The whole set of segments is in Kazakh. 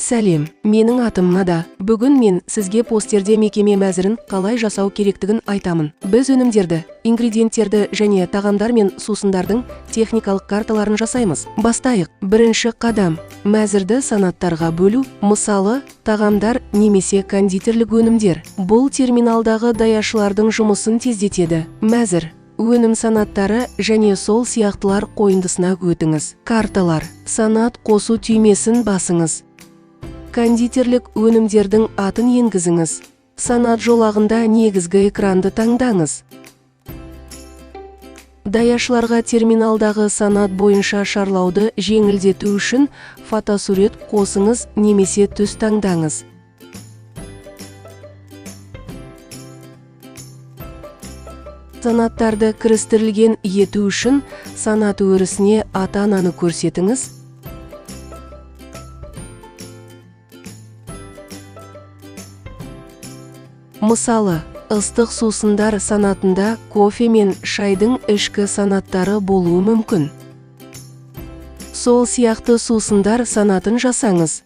Сәлем, менің атым Нада. Бүгін мен сізге постерде мекеме мәзірін қалай жасау керектігін айтамын. Біз өнімдерді, ингредиенттерді және тағамдар мен сусындардың техникалық карталарын жасаймыз. Бастайық. Бірінші қадам. Мәзірді санаттарға бөлу. Мысалы, тағамдар немесе кондитерлік өнімдер. Бұл терминалдағы даяшылардың жұмысын тездетеді. Мәзір. Өнім санаттары және сол сияқтылар қойындысына өтіңіз. Карталар. Санат қосу түймесін басыңыз. Кондитерлік өнімдердің атын енгізіңіз. Санат жолағында негізгі экранды таңдаңыз. Даяшыларға терминалдағы санат бойынша шарлауды жеңілдету үшін фотосурет қосыңыз немесе түс таңдаңыз. Санаттарды кірістірілген ету үшін санат өрісіне ата-ананы көрсетіңіз. Мысалы, ыстық сусындар санатында кофе мен шайдың ішкі санаттары болуы мүмкін. Сол сияқты сусындар санатын жасаңыз.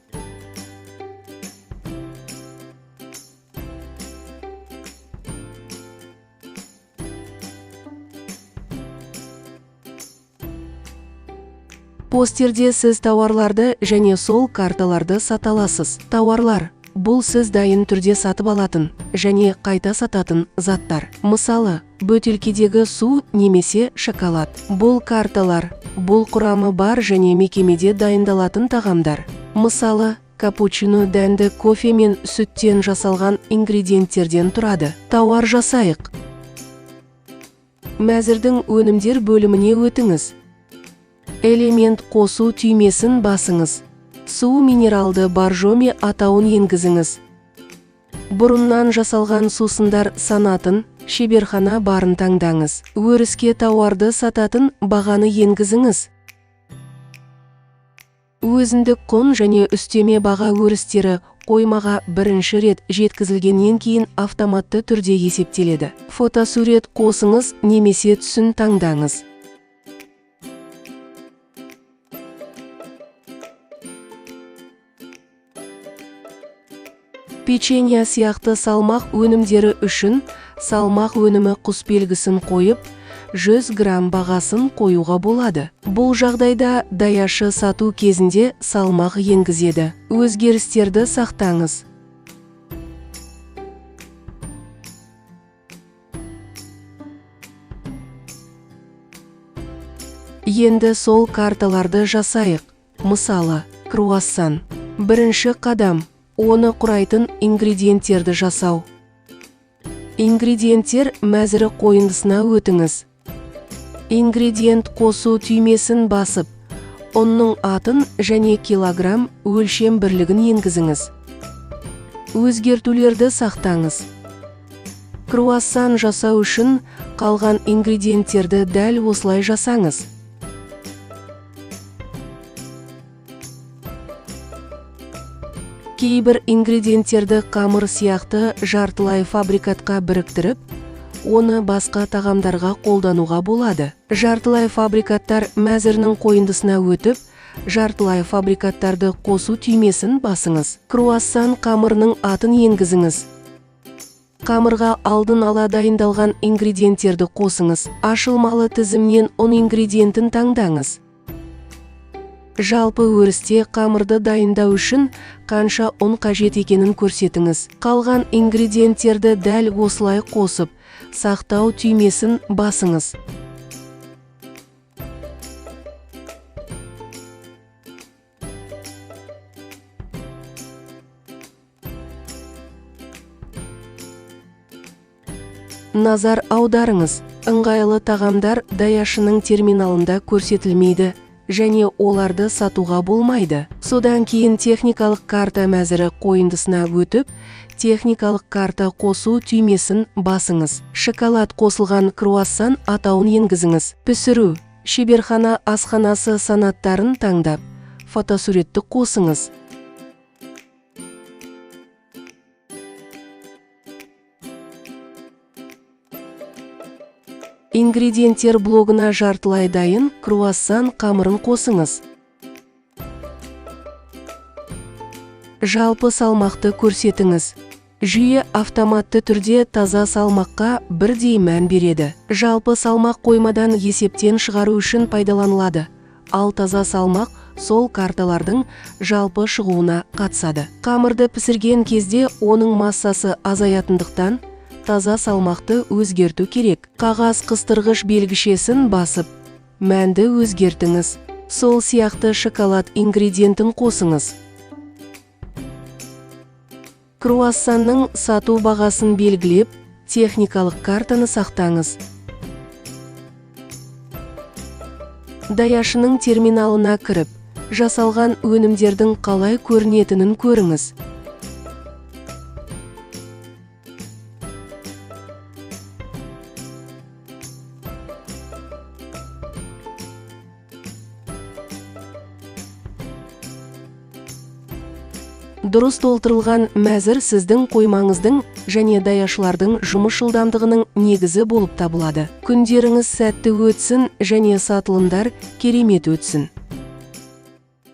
Постерде сіз тауарларды және сол карталарды сата аласыз. Тауарлар. Бұл сіз дайын түрде сатып алатын және қайта сататын заттар. Мысалы, бөтелкедегі су немесе шоколад. Бұл карталар. Бұл құрамы бар және мекемеде дайындалатын тағамдар. Мысалы, капучино дәнді кофе мен сүттен жасалған ингредиенттерден тұрады. Тауар жасайық. Мәзірдің өнімдер бөліміне өтіңіз. Элемент қосу түймесін басыңыз. Су минералды боржоми атауын енгізіңіз. Бұрыннан жасалған сусындар санатын, шеберхана барын таңдаңыз. Өріске тауарды сататын бағаны енгізіңіз. Өзіндік құн және үстеме баға өрістері қоймаға бірінші рет жеткізілгеннен кейін автоматты түрде есептеледі. Фотосурет қосыңыз немесе түсін таңдаңыз. Печенье сияқты салмақ өнімдері үшін салмақ өнімі құсбелгісін қойып, 100 грамм бағасын қоюға болады. Бұл жағдайда даяшы сату кезінде салмақ енгізеді. Өзгерістерді сақтаңыз. Енді сол карталарды жасайық. Мысалы, круассан. Бірінші қадам. Оны құрайтын ингредиенттерді жасау. Ингредиенттер мәзірі қойындысына өтіңіз. Ингредиент қосу түймесін басып, оның атын және килограмм өлшем бірлігін енгізіңіз. Өзгертулерді сақтаңыз. Круассан жасау үшін қалған ингредиенттерді дәл осылай жасаңыз. Кейбір ингредиенттерді қамыр сияқты жартылай фабрикатқа біріктіріп, оны басқа тағамдарға қолдануға болады. Жартылай фабрикаттар мәзірінің қойындысына өтіп, жартылай фабрикаттарды қосу түймесін басыңыз. Круассан қамырының атын енгізіңіз. Қамырға алдын ала дайындалған ингредиенттерді қосыңыз. Ашылмалы тізімнен ұн ингредиентін таңдаңыз. Жалпы өрісте қамырды дайындау үшін қанша ұн қажет екенін көрсетіңіз. Қалған ингредиенттерді дәл осылай қосып, сақтау түймесін басыңыз. Назар аударыңыз. Ыңғайлы тағамдар даяшының терминалында көрсетілмейді және оларды сатуға болмайды. Содан кейін техникалық карта мәзірі қойындысына өтіп, техникалық карта қосу түймесін басыңыз. Шоколад қосылған круассан атауын енгізіңіз. Пісіру. Шеберхана асханасы санаттарын таңдап, фотосуретті қосыңыз. Ингредиенттер блогына жартылай дайын круассан қамырын қосыңыз. Жалпы салмақты көрсетіңіз. Жүйе автоматты түрде таза салмаққа бірдей мән береді. Жалпы салмақ қоймадан есептен шығару үшін пайдаланылады. Ал таза салмақ сол карталардың жалпы шығуына қатысады. Қамырды пісірген кезде оның массасы азаятындықтан таза салмақты өзгерту керек. Қағаз қыстырғыш белгішесін басып, мәнді өзгертіңіз. Сол сияқты шоколад ингредиентін қосыңыз. Круассанның сату бағасын белгілеп, техникалық картаны сақтаңыз. Даяшының терминалына кіріп, жасалған өнімдердің қалай көрінетінін көріңіз. Дұрыс толтырылған мәзір сіздің қоймаңыздың және даяшылардың жұмыс жылдамдығының негізі болып табылады. Күндеріңіз сәтті өтсін және сатылымдар керемет өтсін.